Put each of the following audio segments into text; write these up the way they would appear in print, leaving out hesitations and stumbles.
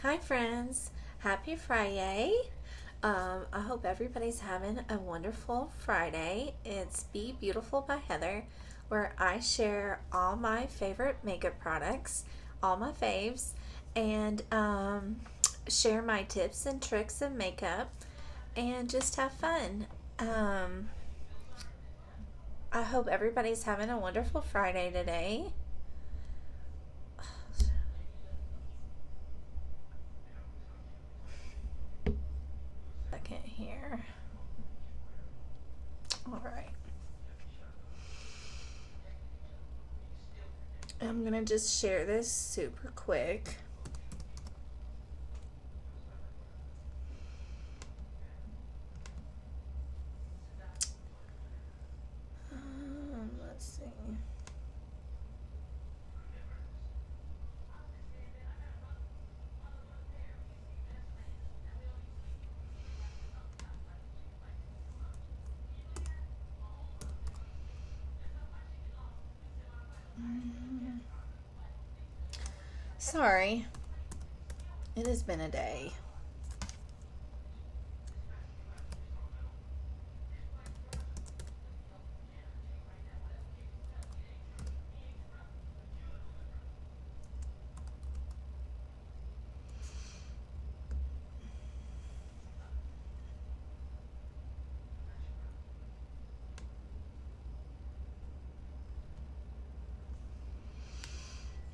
Hi, friends. Happy Friday. I hope everybody's having a wonderful Friday. It's Be Beautiful by Heather, where I share all my favorite makeup products, all my faves, and share my tips and tricks of makeup and just have fun. Um, I hope everybody's having a wonderful Friday today. Second here. All right. I'm going to just share this super quick. Let's see. Sorry, it has been a day.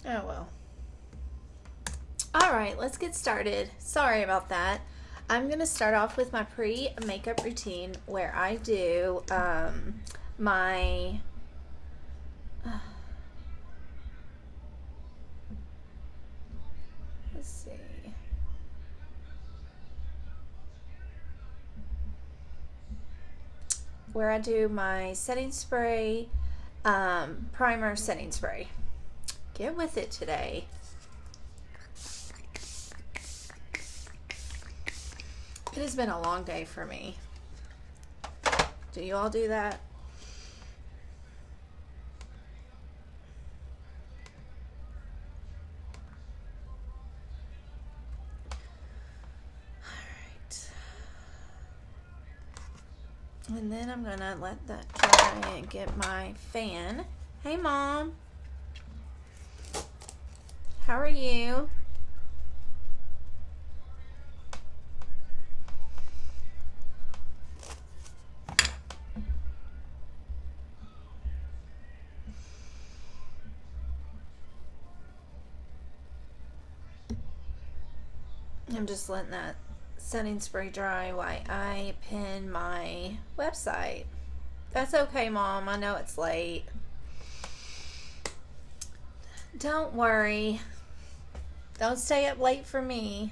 Oh well. All right, let's get started. Sorry about that. I'm going to start off with my pre-makeup routine where I do my let's see. Where I do my setting spray, primer setting spray. Get with it today. It has been a long day for me. Do you all do that? And then I'm gonna let that dry and get my fan. Hey, Mom. How are you? I'm just letting that setting spray dry while I pin my website. That's okay, Mom. I know it's late. Don't worry. Don't stay up late for me.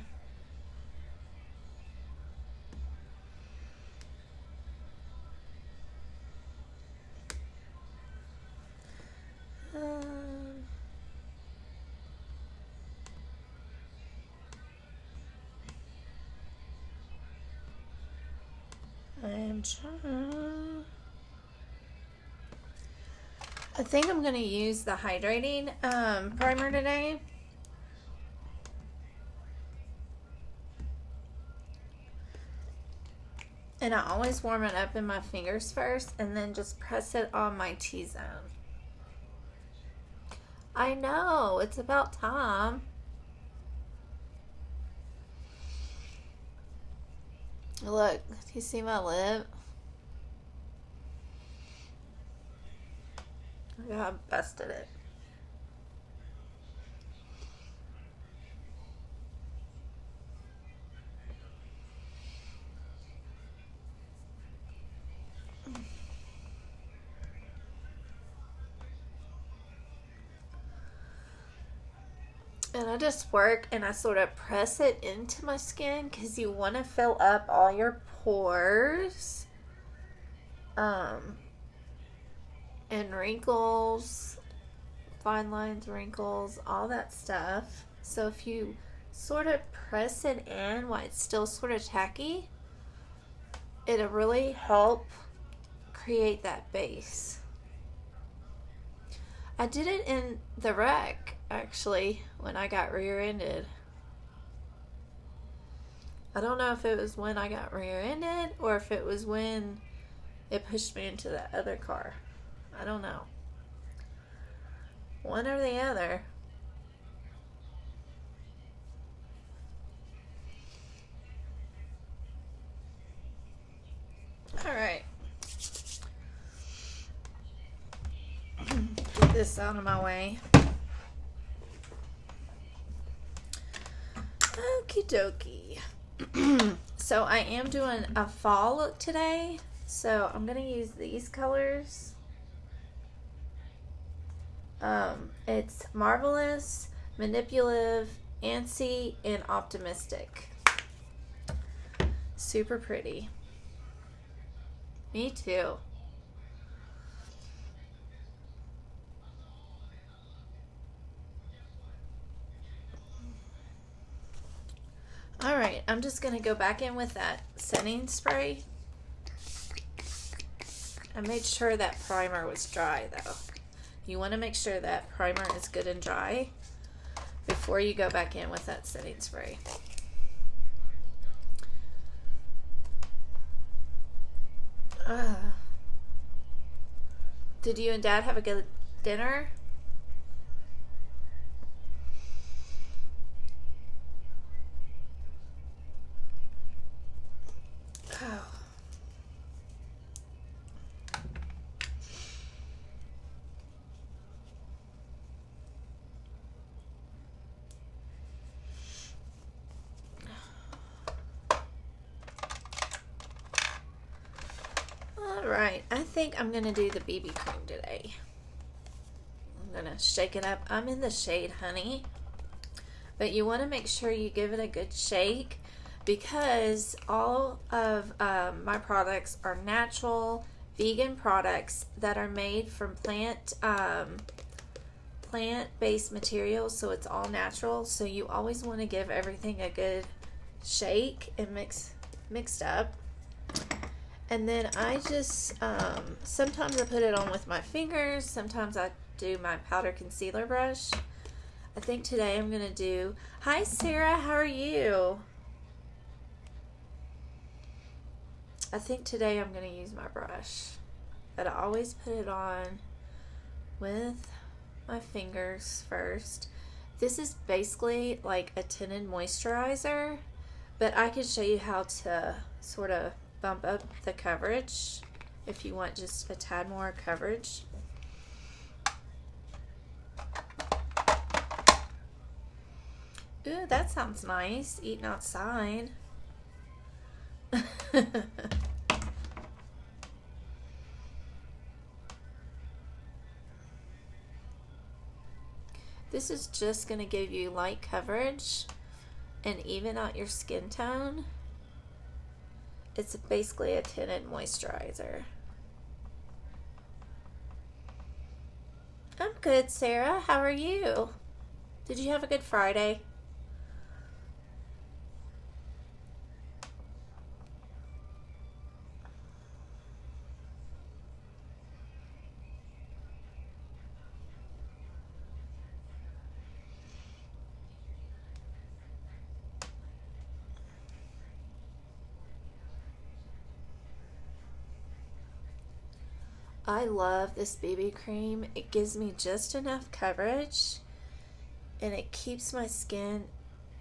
I'm trying. I think I'm going to use the hydrating primer today. And I always warm it up in my fingers first and then just press it on my T-zone. I know, it's about time. Look, do you see my lip? Yeah, I busted it. And I just work and I sort of press it into my skin because you want to fill up all your pores. And wrinkles, fine lines, wrinkles, all that stuff. So if you sort of press it in while it's still sort of tacky, it'll really help create that base. I did it in the wreck, actually, when I got rear-ended. I don't know if it was when I got rear-ended or if it was when it pushed me into the other car. I don't know. One or the other. All right. Get this out of my way. Okie dokie. So I am doing a fall look today. So I'm going to use these colors. It's Marvelous, Manipulative, Antsy, and Optimistic. Super pretty. Me too. Alright, I'm just going to go back in with that setting spray. I made sure that primer was dry though. You want to make sure that primer is good and dry before you go back in with that setting spray. Did you and Dad have a good dinner? Oh. Alright, I think I'm going to do the BB cream today. I'm going to shake it up. I'm in the shade Honey. But you want to make sure you give it a good shake because all of my products are natural, vegan products that are made from plant-based materials, so it's all natural. So you always want to give everything a good shake and mixed up. And then I just, sometimes I put it on with my fingers. Sometimes I do my powder concealer brush. I think today I'm going to do, hi Sarah, how are you? I think today I'm going to use my brush. But I always put it on with my fingers first. This is basically like a tinted moisturizer. But I can show you how to sort of bump up the coverage if you want just a tad more coverage. Ooh, that sounds nice, eating outside. This is just going to give you light coverage and even out your skin tone. It's basically a tinted moisturizer. I'm good, Sarah. How are you? Did you have a good Friday? I love this BB cream. It gives me just enough coverage and it keeps my skin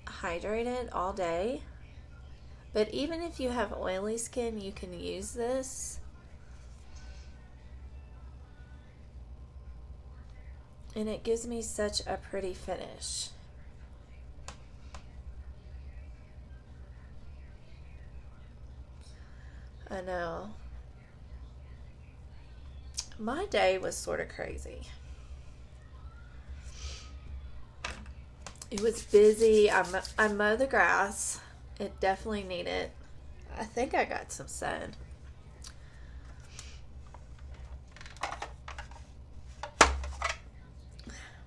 hydrated all day. But even if you have oily skin, you can use this. And it gives me such a pretty finish. I know. My day was sort of crazy. It was busy. I mowed the grass. It definitely needed. I think I got some sun.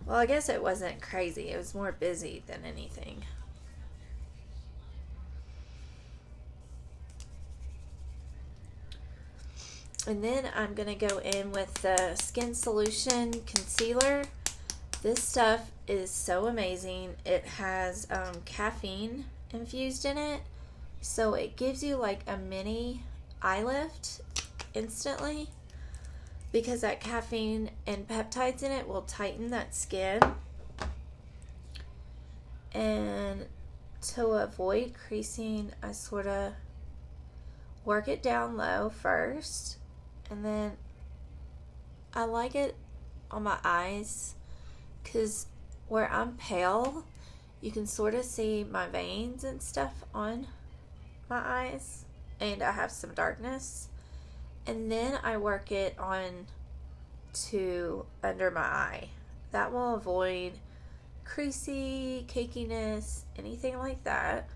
Well, I guess it wasn't crazy. It was more busy than anything. And then I'm going to go in with the Skin Solution Concealer. This stuff is so amazing. It has caffeine infused in it. So it gives you like a mini eye lift instantly, because that caffeine and peptides in it will tighten that skin. And to avoid creasing, I sort of work it down low first, and then I like it on my eyes because where I'm pale, you can sort of see my veins and stuff on my eyes, and I have some darkness. And then I work it on to under my eye. That will avoid creasy, cakiness, anything like that.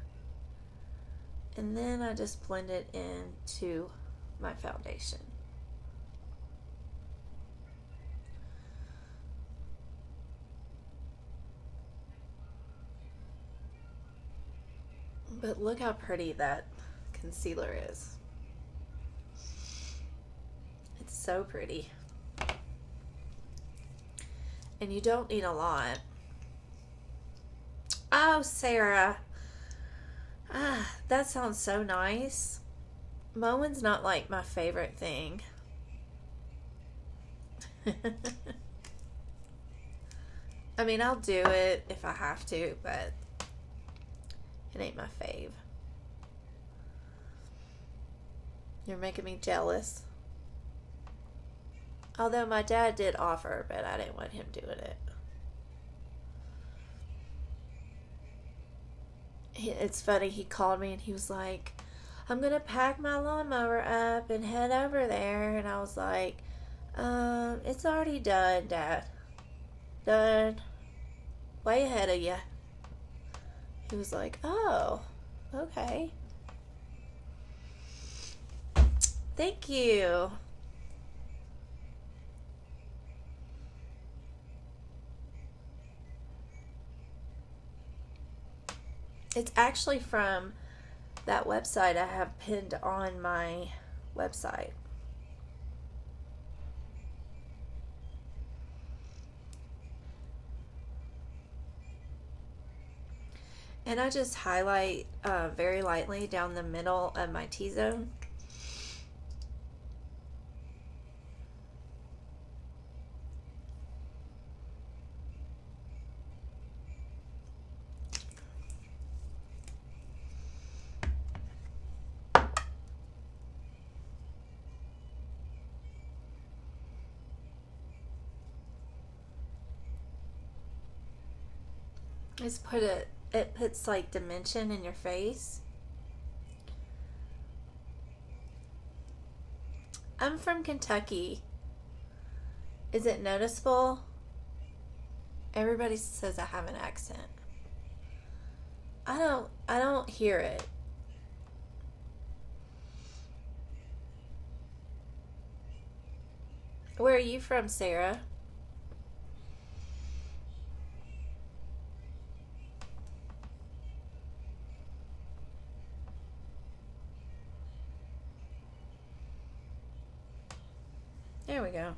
And then I just blend it into my foundation. But look how pretty that concealer is. It's so pretty. And you don't need a lot. Oh, Sarah. That sounds so nice. Mowing's not like my favorite thing. I mean, I'll do it if I have to, but it ain't my fave. You're making me jealous. Although my dad did offer, but I didn't want him doing it. It's funny, he called me and he was like, I'm going to pack my lawnmower up and head over there. And I was like, it's already done, Dad. Done. Way ahead of you. He was like, oh, okay. Thank you. It's actually from that website I have pinned on my website. And I just highlight very lightly down the middle of my T-zone. Just it puts like dimension in your face. I'm from Kentucky. Is it noticeable? Everybody says I have an accent. I don't hear it. Where are you from, Sarah? There we go.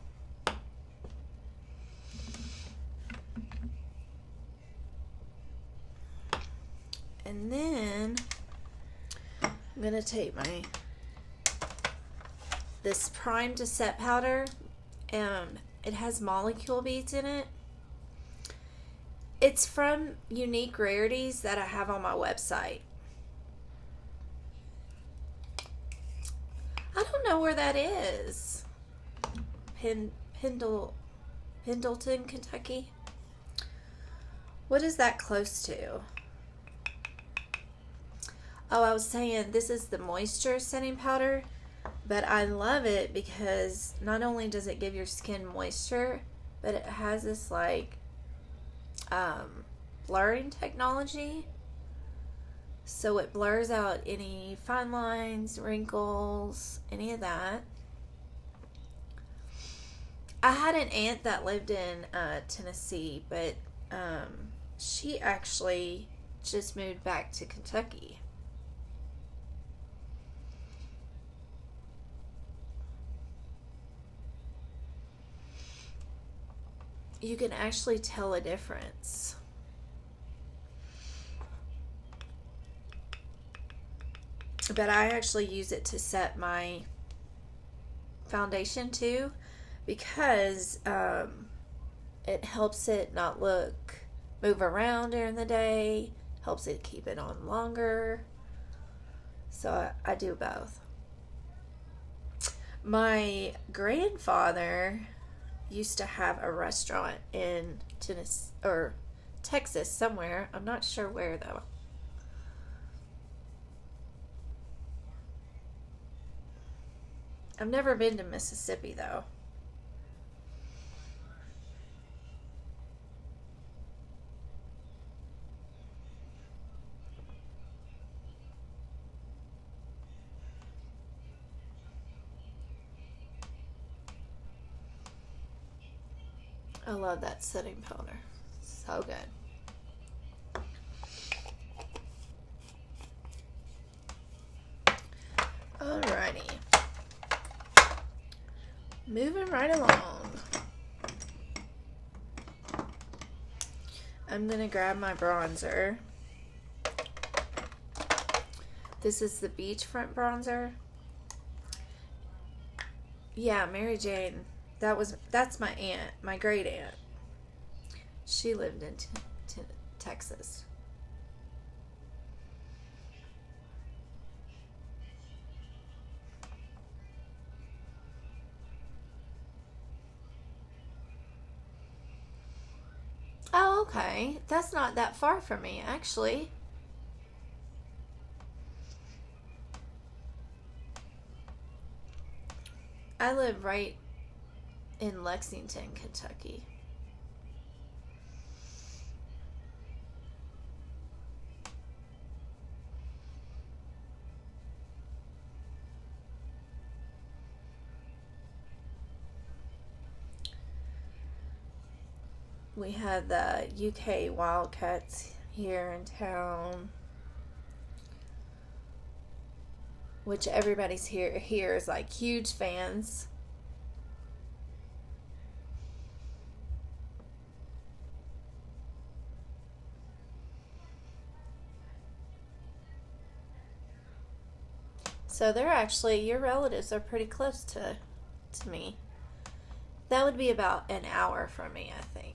And then I'm going to take this Prime to Set powder. It has molecule beads in it. It's from Unique Rarities that I have on my website. I don't know where that is. Pendleton, Kentucky. What is that close to? Oh, I was saying this is the moisture setting powder, but I love it because not only does it give your skin moisture, but it has this like blurring technology. So it blurs out any fine lines, wrinkles, any of that. I had an aunt that lived in Tennessee, but she actually just moved back to Kentucky. You can actually tell a difference. but I actually use it to set my foundation too, because it helps it not move around during the day, helps it keep it on longer. So I do both. My grandfather used to have a restaurant in Tennessee or Texas somewhere. I'm not sure where though. I've never been to Mississippi though. I love that setting powder. So good. Alrighty. Moving right along. I'm going to grab my bronzer. This is the Beachfront bronzer. Yeah, Mary Jane. That's my aunt, my great aunt. She lived in Texas. Oh, okay. That's not that far from me, actually. I live right in Lexington, Kentucky. We had the UK Wildcats here in town, which everybody's here is like huge fans. So they're actually, your relatives are pretty close to me. That would be about an hour from me, I think.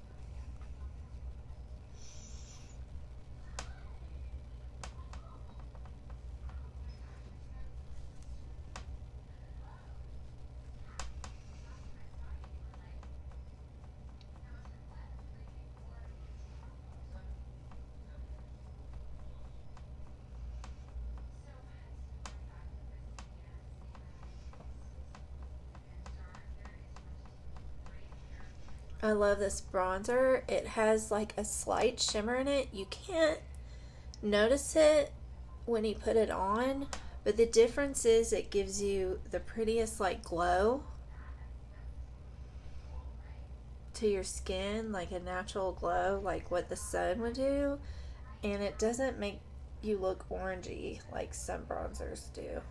I love this bronzer. It has like a slight shimmer in it. You can't notice it when you put it on, but the difference is it gives you the prettiest like glow to your skin, like a natural glow, like what the sun would do, and it doesn't make you look orangey like some bronzers do.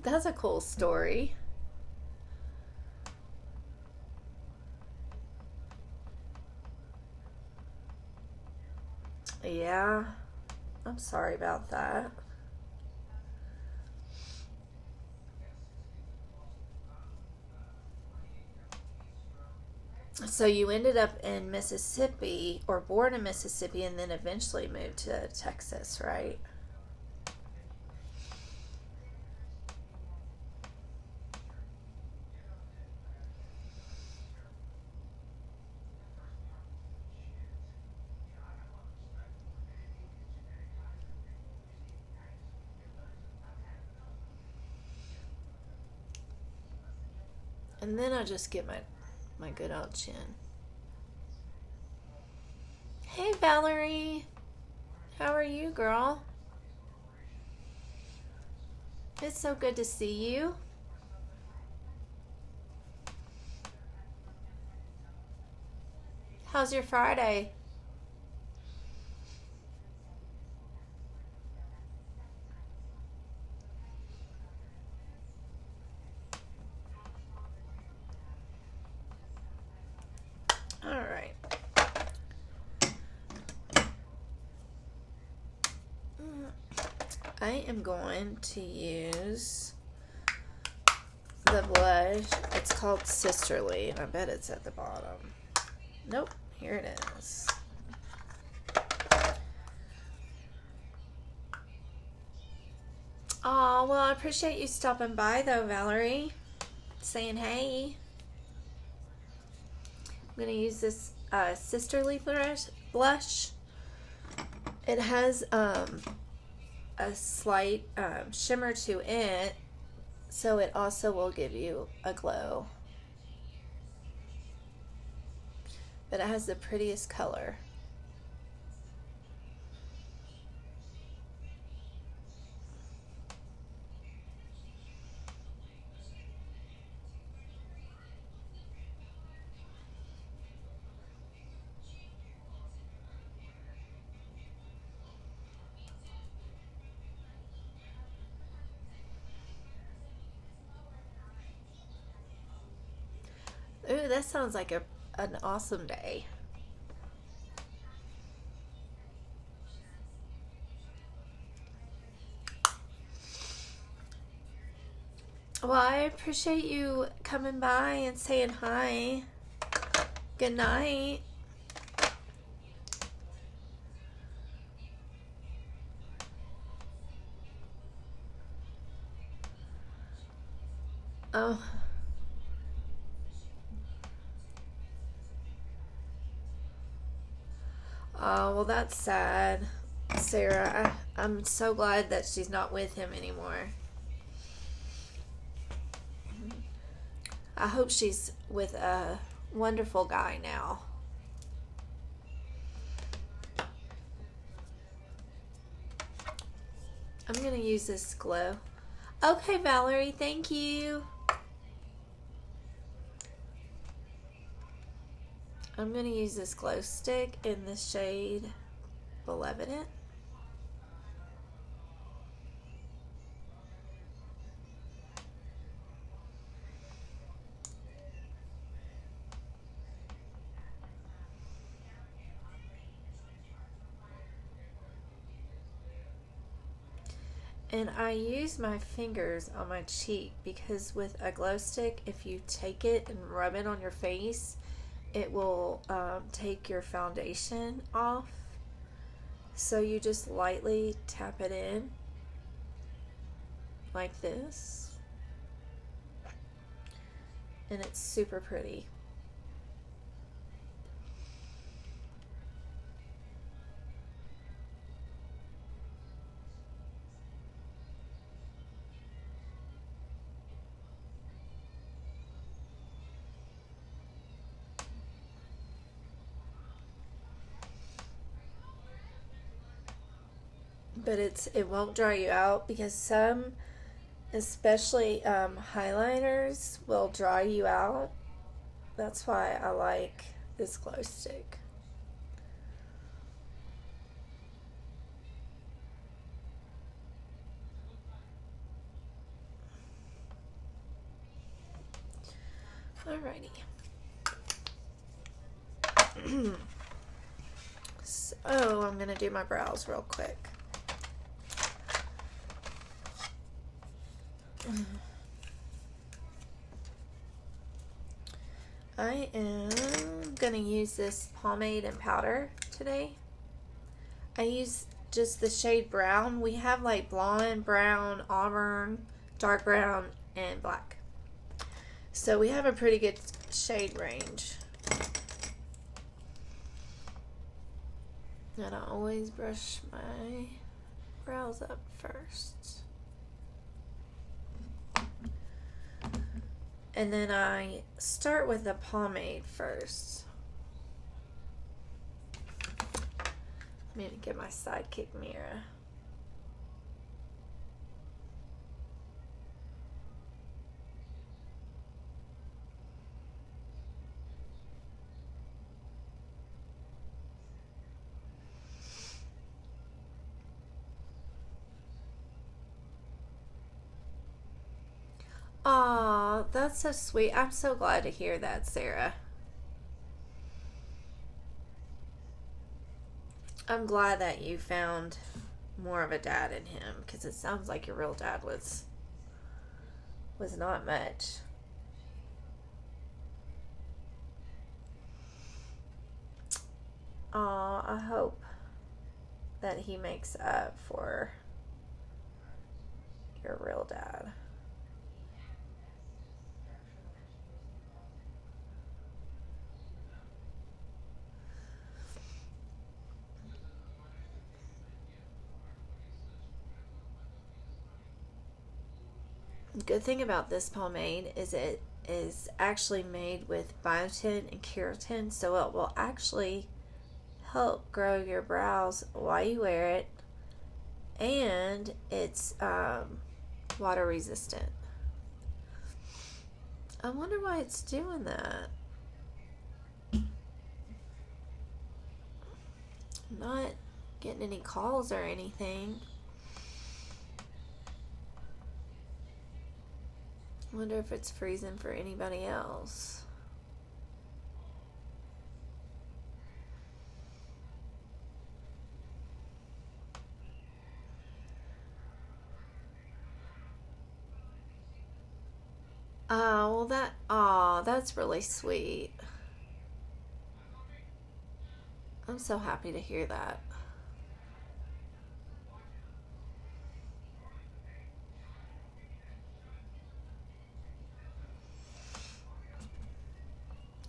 That's a cool story. Yeah, I'm sorry about that. So you ended up in Mississippi, or born in Mississippi, and then eventually moved to Texas, right? And then I just get my good old chin. Hey, Valerie. How are you, girl? It's so good to see you. How's your Friday? I am going to use the blush. It's called Sisterly, and I bet it's at the bottom. Nope, here it is. Oh, well, I appreciate you stopping by, though, Valerie. Saying hey. I'm going to use this Sisterly blush. It has a slight shimmer to it, so it also will give you a glow. But it has the prettiest color. Ooh, that sounds like an awesome day. Well, I appreciate you coming by and saying hi. Good night. Oh. Oh, well, that's sad, Sarah. I'm so glad that she's not with him anymore. I hope she's with a wonderful guy now. I'm going to use this glow. Okay, Valerie, thank you. I'm going to use this glow stick in the shade Benevolent. And I use my fingers on my cheek because with a glow stick, if you take it and rub it on your face, it will take your foundation off. So you just lightly tap it in like this. And it's super pretty. But it won't dry you out because some, especially highlighters, will dry you out. That's why I like this glow stick. Alrighty. So I'm gonna do my brows real quick. I am gonna use this pomade and powder today. I use just the shade brown. We have like blonde, brown, auburn, dark brown, and black. So we have a pretty good shade range. And I always brush my brows up first. And then I start with the pomade first. I'm going to get my Sidekick mirror. Aw, that's so sweet. I'm so glad to hear that, Sarah. I'm glad that you found more of a dad in him, because it sounds like your real dad was not much. I hope that he makes up for your real dad. Good thing about this pomade is it is actually made with biotin and keratin, so it will actually help grow your brows while you wear it, and it's water resistant. I wonder why it's doing that. I'm not getting any calls or anything. I wonder if it's freezing for anybody else. That's really sweet. I'm so happy to hear that.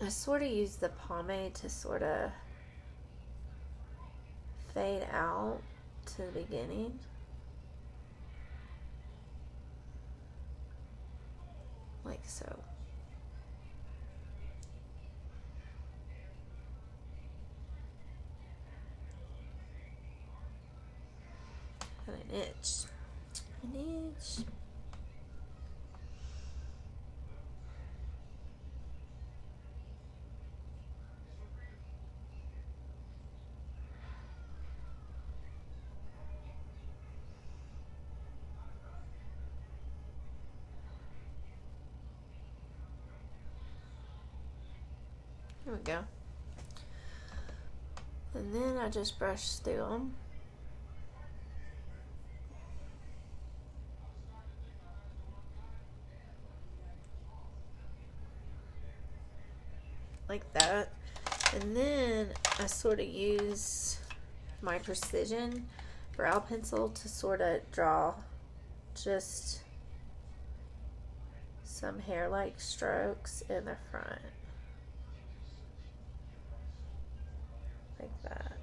I sort of use the pomade to sort of fade out to the beginning. Like so. And an itch. An itch. Here we go. And then I just brush through them. Like that. And then I sort of use my precision brow pencil to sort of draw just some hair-like strokes in the front. Like that.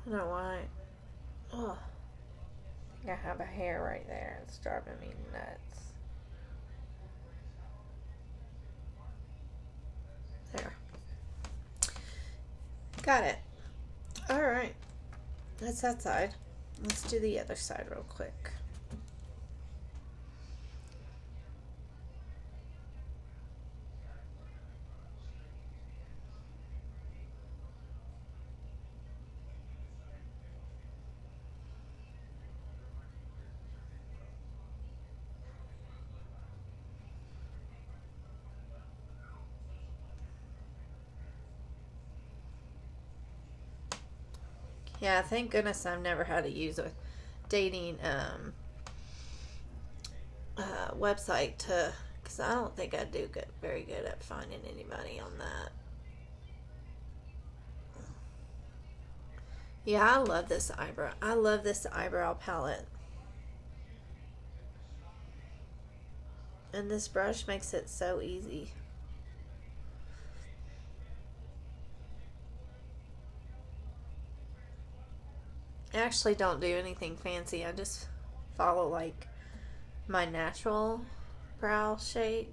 I don't know why. Oh, I think I have a hair right there. It's driving me nuts. There. Got it. Alright. That's that side. Let's do the other side real quick. Yeah, thank goodness I've never had to use a dating website to, because I don't think I do very good at finding anybody on that. Yeah, I love this eyebrow. I love this eyebrow palette. And this brush makes it so easy. I actually don't do anything fancy. I just follow like my natural brow shape.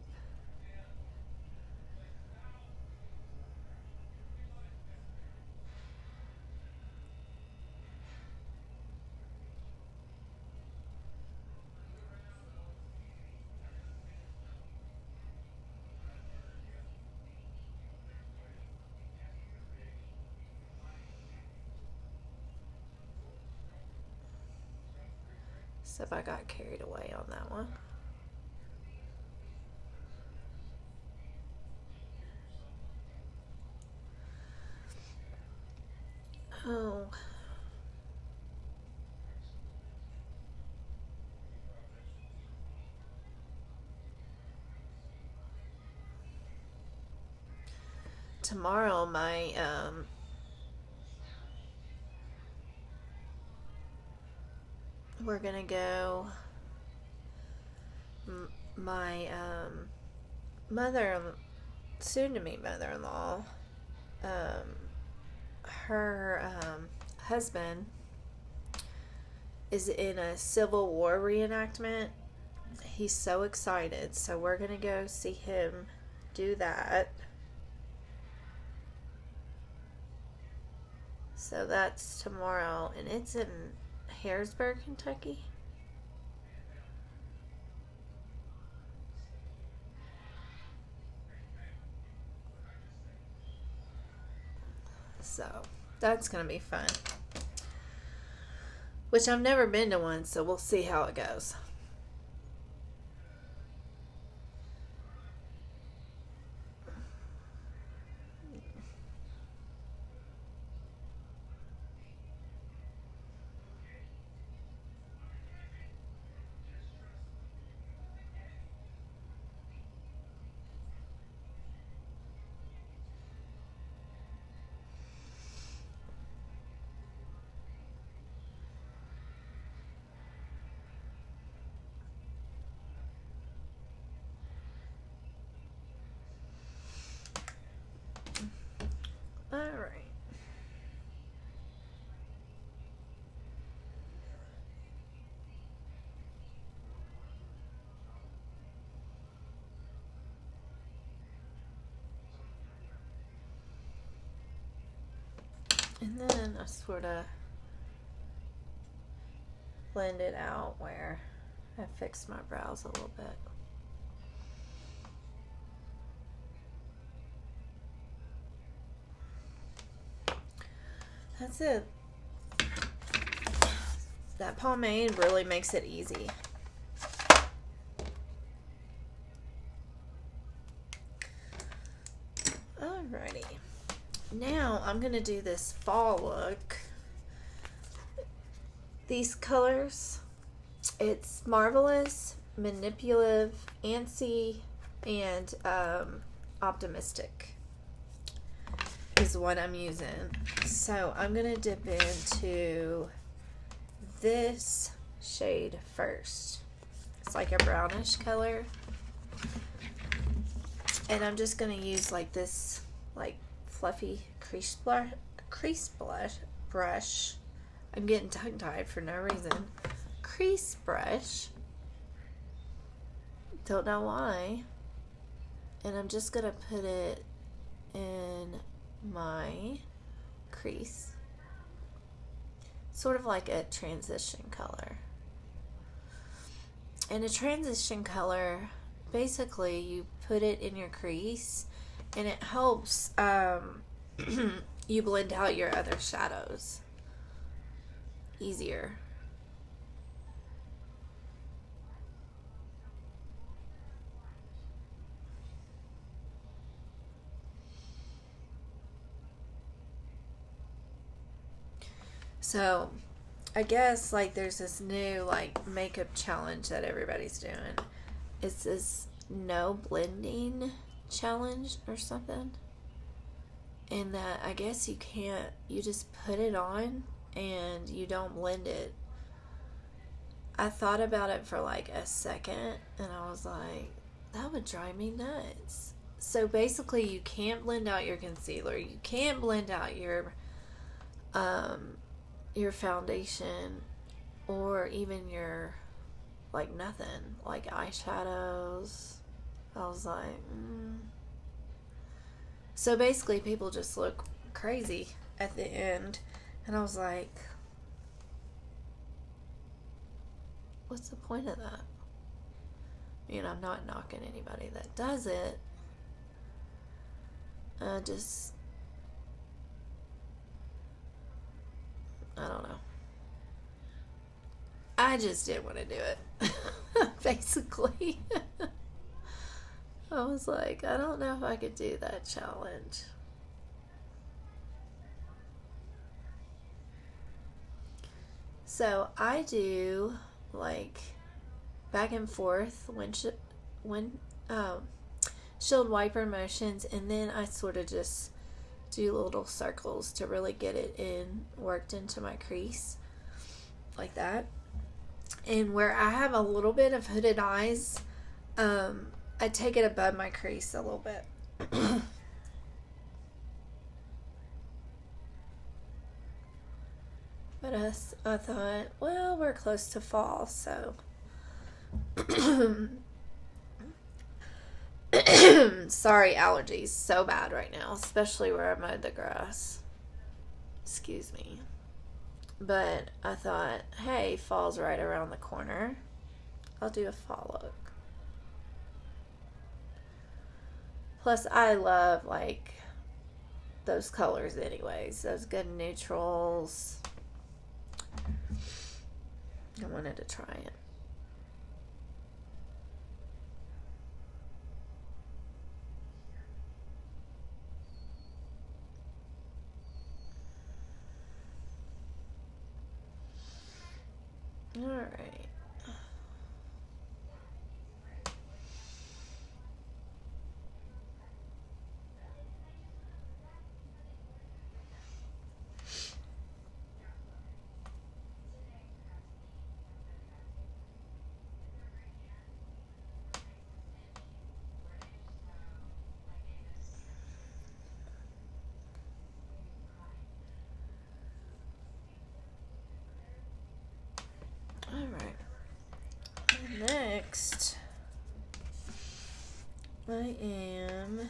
So I got carried away on that one. Oh. Tomorrow, we're gonna go. My mother, soon to be mother-in-law, her husband is in a Civil War reenactment. He's so excited, so we're gonna go see him do that. So that's tomorrow, and it's in Harrisburg, Kentucky. So that's gonna be fun. Which I've never been to one, so we'll see how it goes. All right. And then I sort of blend it out where I fixed my brows a little bit. That's it. That pomade really makes it easy. Alrighty. Now I'm going to do this fall look. These colors, it's Marvelous, Manipulative, Antsy, and Optimistic is what I'm using. So I'm going to dip into this shade first. It's like a brownish color. And I'm just going to use like this like fluffy crease brush. I'm getting tongue-tied for no reason. Crease brush. Don't know why. And I'm just going to put it in my crease. Sort of like a transition color. And a transition color, basically you put it in your crease and it helps you blend out your other shadows easier. So I guess like there's this new like makeup challenge that everybody's doing. It's this no blending challenge or something. And that I guess you just put it on and you don't blend it. I thought about it for like a second and I was like, that would drive me nuts. So basically you can't blend out your concealer. You can't blend out your foundation or even your like nothing, like eyeshadows. I was like, So basically people just look crazy at the end. And I was like, what's the point of that? You know, I'm not knocking anybody that does it. I don't know. I I just didn't want to do it. Basically. I was like, I don't know if I could do that challenge. So I do like back and forth shield wiper motions, and then I sort of just do little circles to really get it worked into my crease like that. And where I have a little bit of hooded eyes, I take it above my crease a little bit. But I thought, well, we're close to fall, so sorry, allergies so bad right now, especially where I mowed the grass. Excuse me. But I thought, hey, fall's right around the corner. I'll do a fall look. Plus, I love, like, those colors anyways. Those good neutrals. I wanted to try it. All right. Next, I am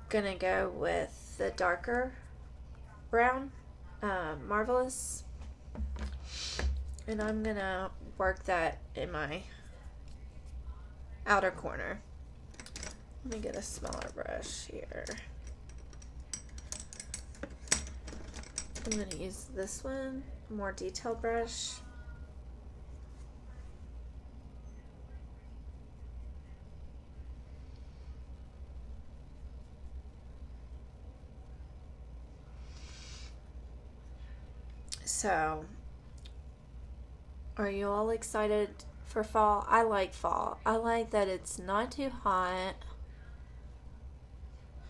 gonna go with the darker brown, Marvelous, and I'm gonna work that in my outer corner. Let me get a smaller brush here. I'm gonna use this one, more detailed brush. So, are you all excited for fall? I like fall. I like that it's not too hot.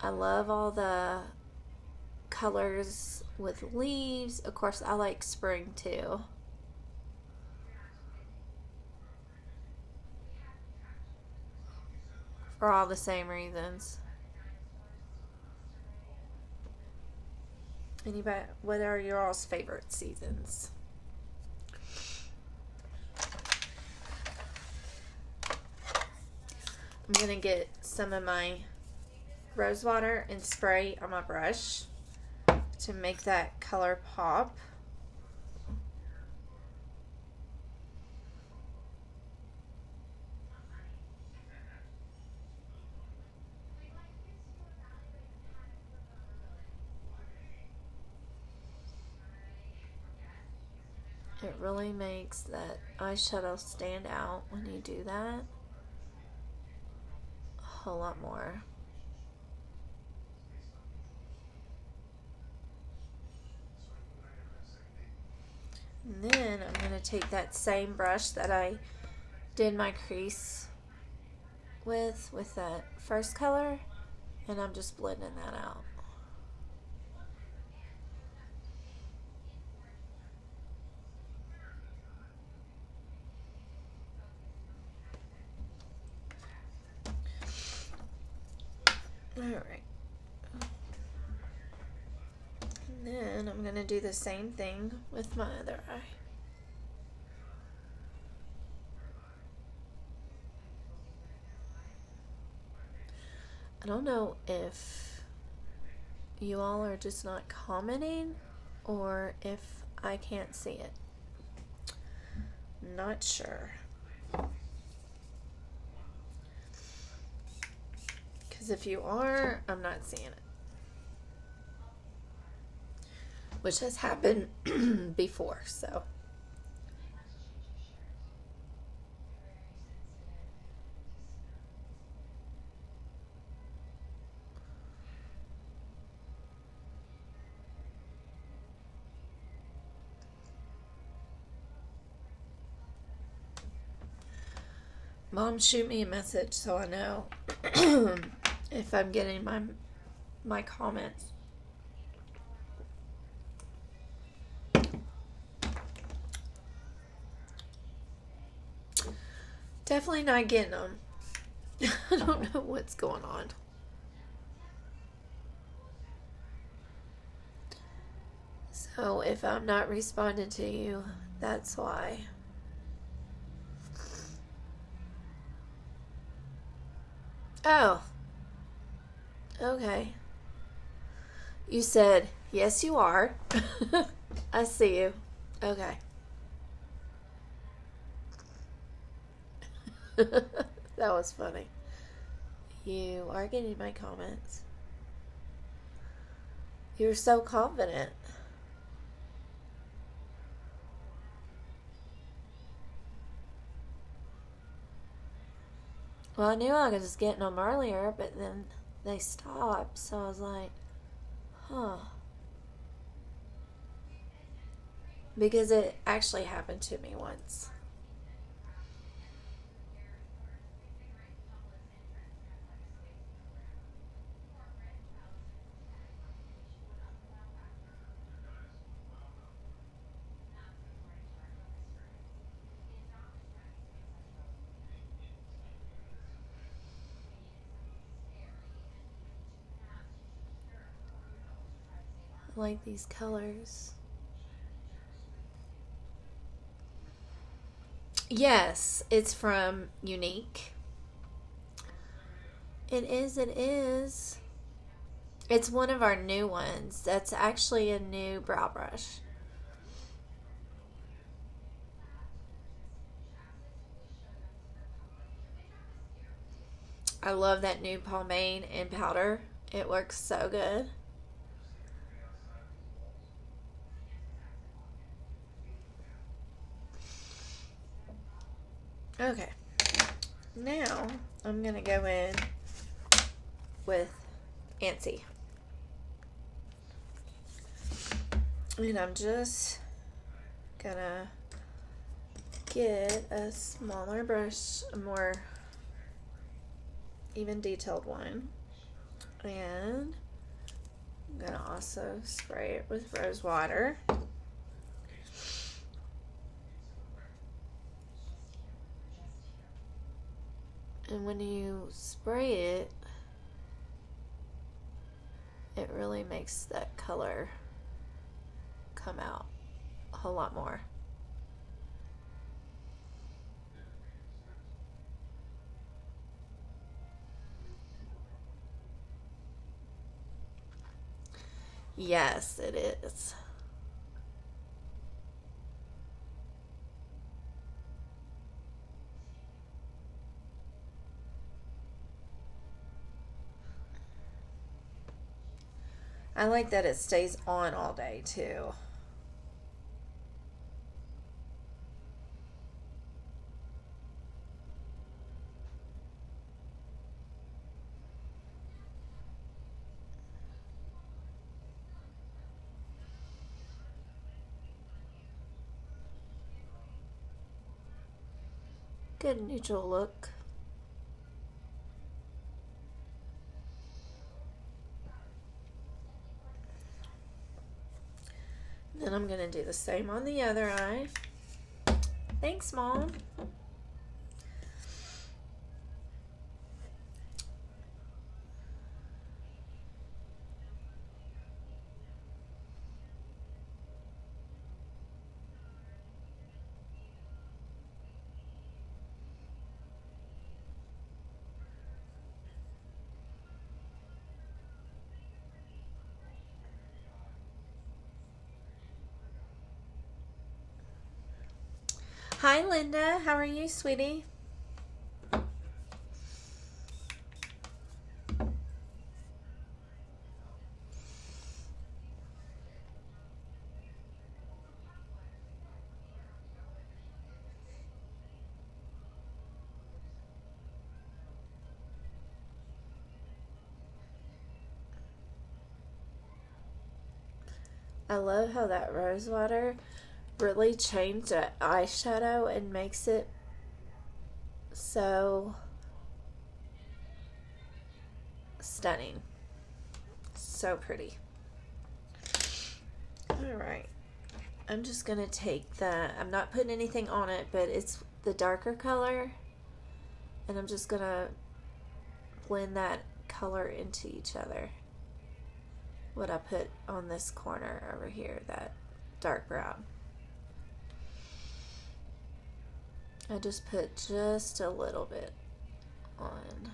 I love all the colors with leaves. Of course, I like spring too. For all the same reasons. Anybody, what are your all's favorite seasons? I'm going to get some of my rose water and spray on my brush to make that color pop. It really makes that eyeshadow stand out when you do that a whole lot more. And then I'm going to take that same brush that I did my crease with that first color, and I'm just blending that out. Alright. And then I'm going to do the same thing with my other eye. I don't know if you all are just not commenting or if I can't see it. Not sure. Because if you are, I'm not seeing it. Which has happened before, so Mom, shoot me a message so I know if I'm getting my comments. Definitely not getting them. I don't know what's going on. So if I'm not responding to you, that's why. Oh, okay. You said, yes, you are. I see you. Okay. That was funny. You are getting my comments. You're so confident. Well, I knew I was getting them earlier, but then they stopped, so I was like, huh. Because it actually happened to me once. I like these colors. Yes, it's from Unique. It is, it is. It's one of our new ones. That's actually a new brow brush. I love that new pomade and powder. It works so good. Okay. Now I'm going to go in with Antsy. And I'm just going to get a smaller brush, a more even detailed one. And I'm going to also spray it with rose water. And when you spray it, it really makes that color come out a whole lot more. Yes, it is. I like that it stays on all day too. Good neutral look. Then I'm going to do the same on the other eye. Thanks, Mom. Hi, Linda. How are you, sweetie? I love how that rose water really changed the eyeshadow and makes it So stunning. So pretty. Alright. I'm just going to take I'm not putting anything on it, but it's the darker color. And I'm just going to blend that color into each other. What I put on this corner over here, that dark brown. I just put just a little bit on.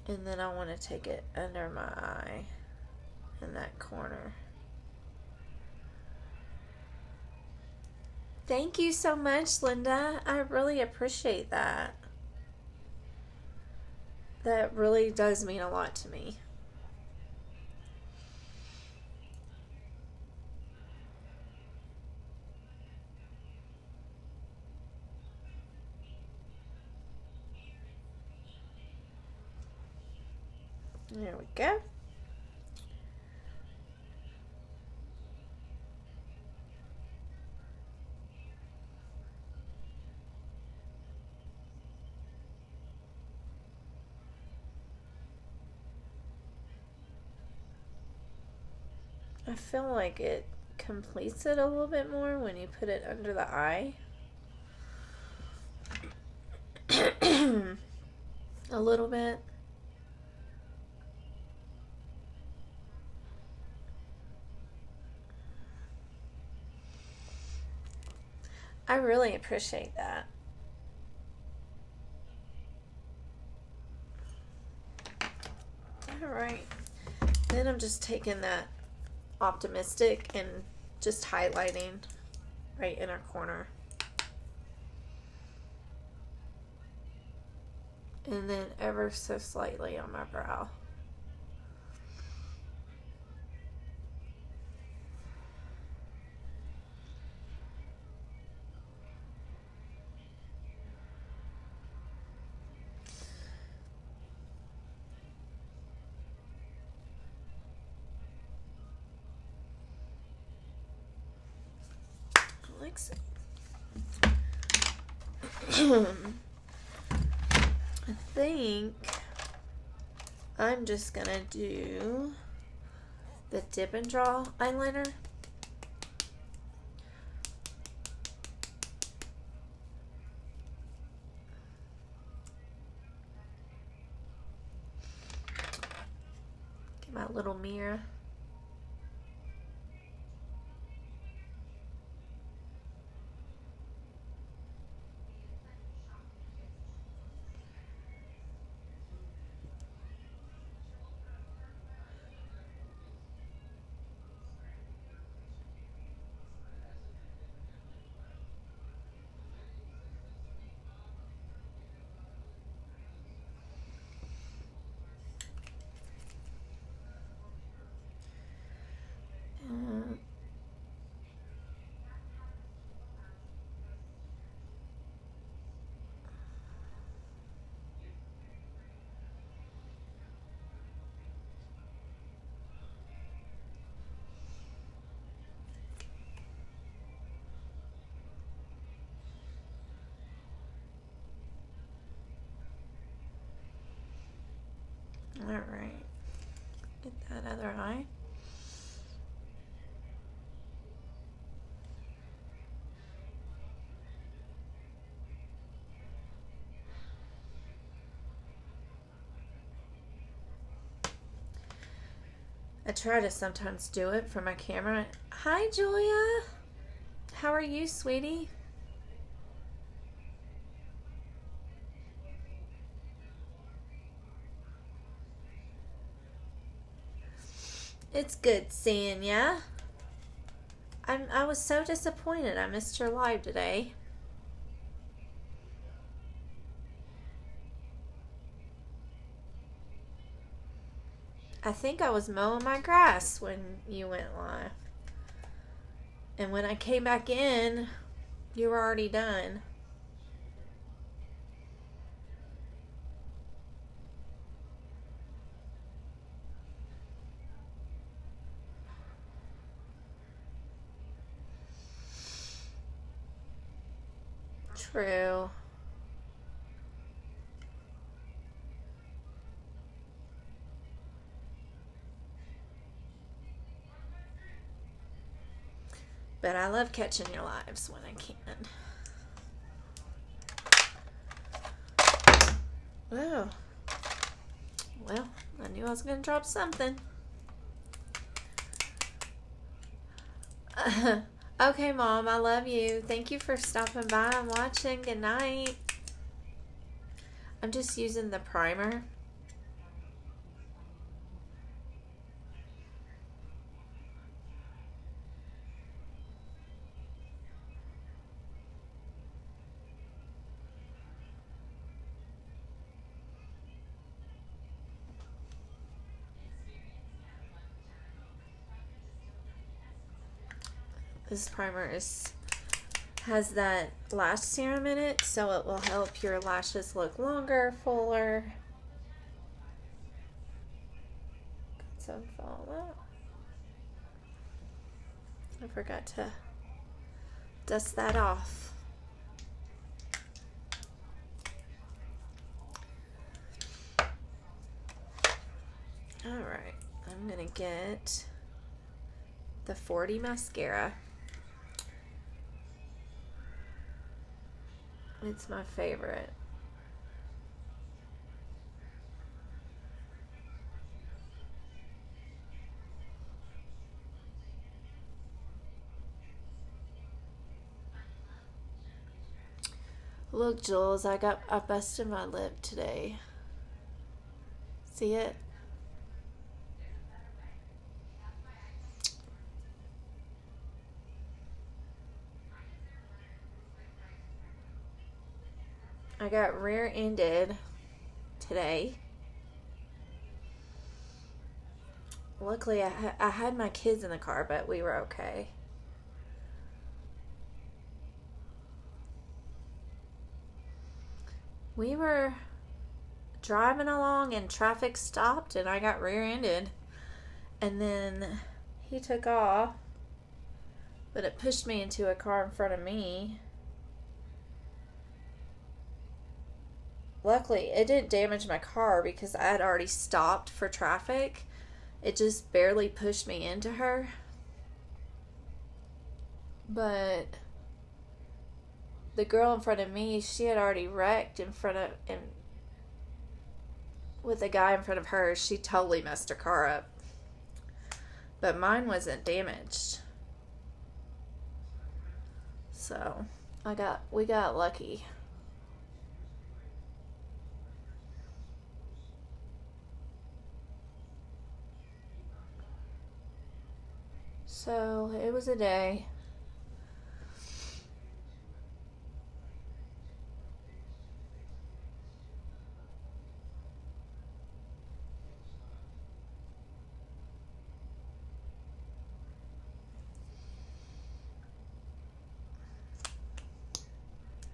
And then I want to take it under my eye in that corner. Thank you so much, Linda. I really appreciate that. That really does mean a lot to me. There we go. I feel like it completes it a little bit more when you put it under the eye. A little bit. I really appreciate that. Alright. Then I'm just taking that optimistic and just highlighting right in our corner. And then ever so slightly on my brow. Like so. I think I'm just gonna do the Dip and Draw eyeliner. Get my little mirror. Alright. Get that other eye. I try to sometimes do it for my camera. Hi, Julia. How are you, sweetie? It's good seeing ya. I was so disappointed I missed your live today. I think I was mowing my grass when you went live. And when I came back in, you were already done. True. But I love catching your lives when I can. Oh. Well, I knew I was going to drop something. Okay, Mom, I love you. Thank you for stopping by and watching. Good night. I'm just using the primer. This primer has that lash serum in it, so it will help your lashes look longer, fuller. Got some fallout. I forgot to dust that off. Alright, I'm gonna get the 40 mascara. It's my favorite. Look, Jules, I busted my lip today. See it? I got rear-ended today. Luckily, I had my kids in the car, but we were okay. We were driving along and traffic stopped and I got rear-ended. And then he took off, but it pushed me into a car in front of me. Luckily, it didn't damage my car because I had already stopped for traffic. It just barely pushed me into her. But the girl in front of me, she had already wrecked with a guy in front of her. She totally messed her car up. But mine wasn't damaged. So, we got lucky. So, it was a day.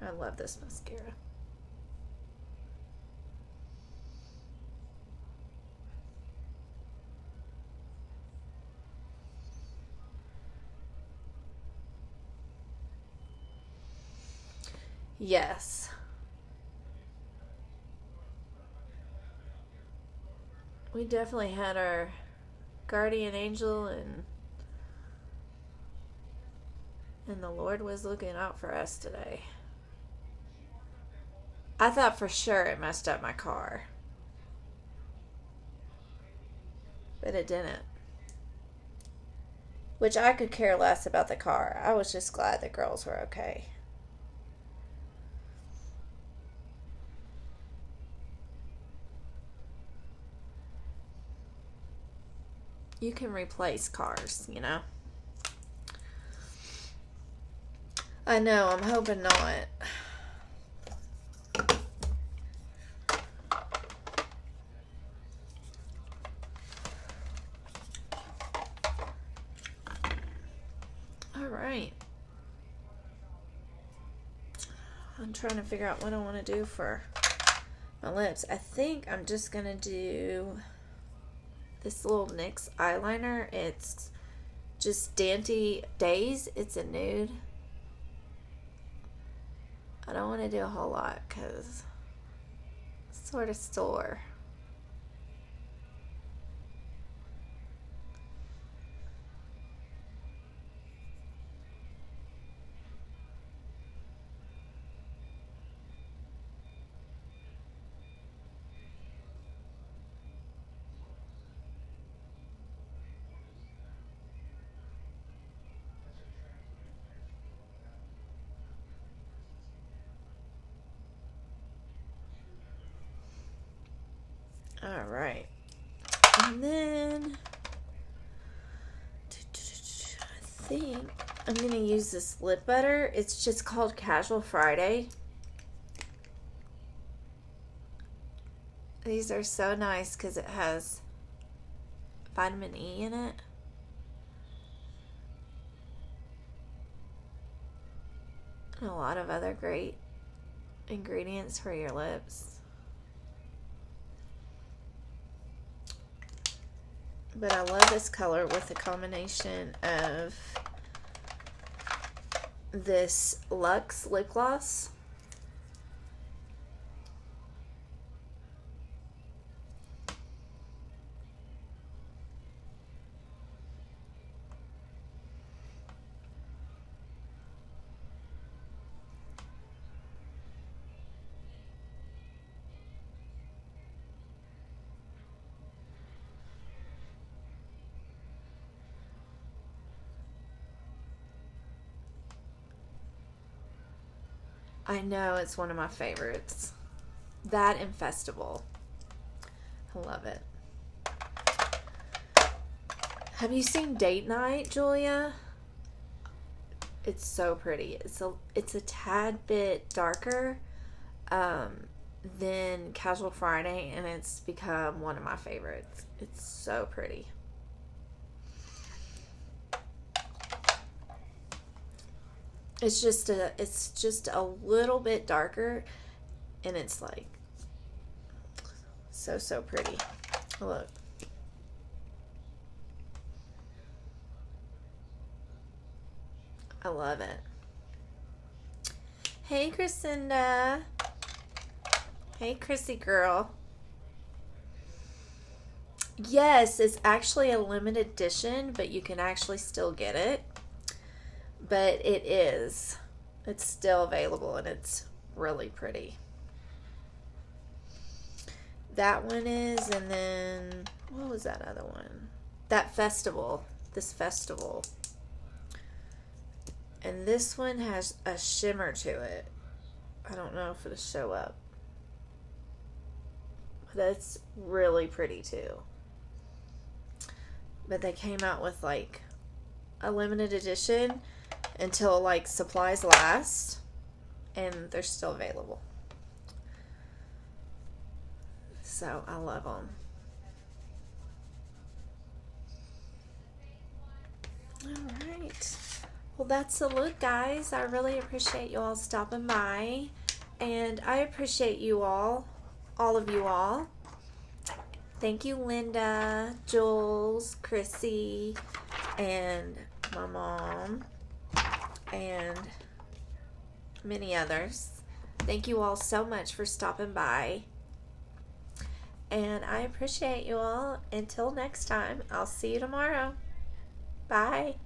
I love this mascara. Yes. We definitely had our guardian angel and the Lord was looking out for us today. I thought for sure it messed up my car. But it didn't. Which I could care less about the car. I was just glad the girls were okay. You can replace cars, you know? I know, I'm hoping not. Alright. I'm trying to figure out what I want to do for my lips. I think I'm just going to do this little NYX eyeliner. It's just Dainty Days. It's a nude. I don't want to do a whole lot because it's sort of sore. All right. And then I think I'm going to use this lip butter. It's just called Casual Friday. These are so nice because it has vitamin E in it. And a lot of other great ingredients for your lips. But I love this color with the combination of this Luxe lip gloss. I know, it's one of my favorites. That and Festival. I love it. Have you seen Date Night, Julia? It's so pretty. It's a tad bit darker than Casual Friday, and it's become one of my favorites. It's so pretty. It's just a little bit darker, and it's like so pretty. Look. I love it. Hey, Chrisinda. Hey, Chrissy girl. Yes, it's actually a limited edition, but you can actually still get it. But it's still available, and it's really pretty. That one is, and then what was that other one? That Festival. This Festival. And this one has a shimmer to it. I don't know if it'll show up. But it's really pretty too. But they came out with like a limited edition until like supplies last, and they're still available. So I love them. All right. Well, that's the look, guys. I really appreciate you all stopping by, and I appreciate you all of you all. Thank you, Linda, Jules, Chrissy, and my mom, and many others. Thank you all so much for stopping by, and I appreciate you all. Until next time, I'll see you tomorrow. Bye.